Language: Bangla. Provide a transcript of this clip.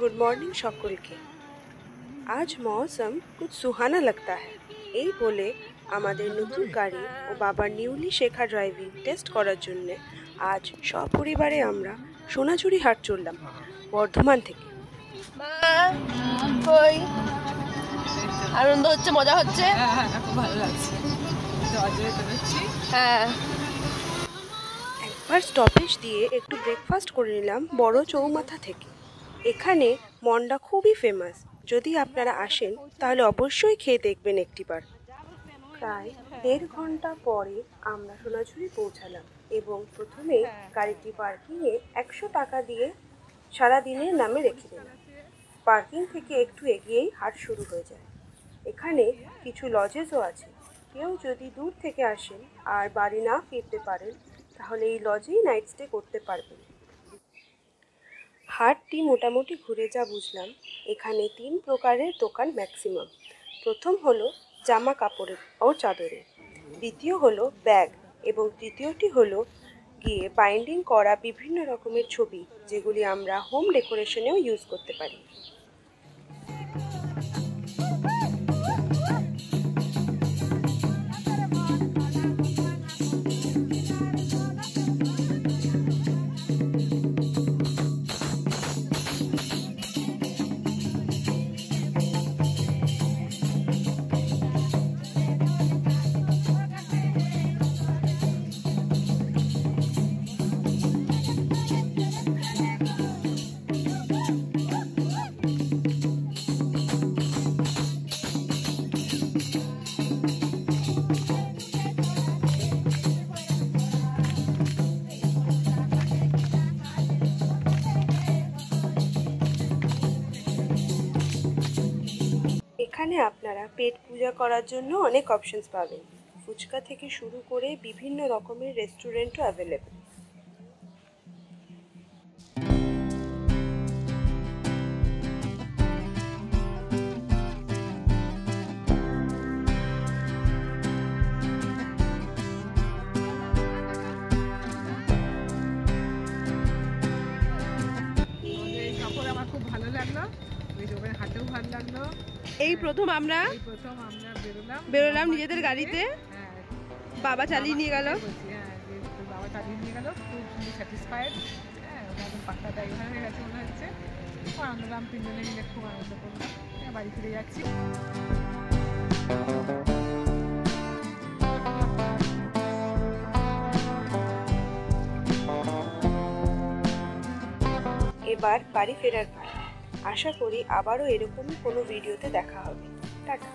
Good morning सकलके। आज मौसम कुछ सुहाना लगता है এই বলে আমাদের নতুন গাড়ি ও বাবার নিউলি শেখা ড্রাইভিং টেস্ট করার জন্য আজ সপরিবারে আমরা সোনাঝুরি হাট চললাম বর্ধমান থেকে। আনন্দ হচ্ছে, মজা হচ্ছে, খুব ভালো লাগছে। একবার স্টপেজ দিয়ে একটু ব্রেকফাস্ট করে নিলাম বড় চৌমাথা থেকে। এখানে মন্ডা খুবই ফেমাস, যদি আপনারা আসেন তাহলে অবশ্যই খেয়ে দেখবেন একটিবার। প্রায় 1.5 ঘন্টা পরে আমরা সোনাঝুরি পৌঁছালাম এবং প্রথমে গাড়িটি পার্কিংয়ে 100 টাকা দিয়ে সারাদিনের নামে রেখে দিলাম। পার্কিং থেকে একটু এগিয়েই হাট শুরু হয়ে যায়। এখানে কিছু লজেসও আছে, কেউ যদি দূর থেকে আসেন আর বাড়ি না ফিরতে পারেন তাহলে এই লজেই নাইট স্টে করতে পারবেন। হাটটি মোটামুটি ঘুরে যা বুঝলাম, এখানে 3 প্রকারের দোকান ম্যাক্সিমাম। প্রথম হলো জামা কাপড়ের ও চাদরের, দ্বিতীয় হলো ব্যাগ এবং তৃতীয়টি হলো গিয়ে বাইন্ডিং করা বিভিন্ন রকমের ছবি, যেগুলি আমরা হোম ডেকোরেশনেও ইউজ করতে পারি। এখানে আপনারা পেট পূজা করার জন্য অনেক অপশনস পাবেন। ফুচকা থেকে শুরু করে বিভিন্ন রকমের রেস্টুরেন্টও অ্যাভেলেবেল। আমার খুব ভালো লাগলো, হাটেও ভালো লাগলো। এই প্রথম আমরা বেরোলাম নিজেদের গাড়িতে। বাবা চালিয়ে নিয়ে গেল, খুব স্যাটিসফাইড। একদম পাক্কা ড্রাইভার হয়ে গেছে মনে হচ্ছে। খুব আনন্দ করলাম, 3 জনে মিলে খুব আনন্দ করলাম। বাড়ি ফিরে যাচ্ছি। এবার বাড়ি ফেরার পালা। আশা করি আবারও এরকমই কোনো ভিডিওতে দেখা হবে। টাটা।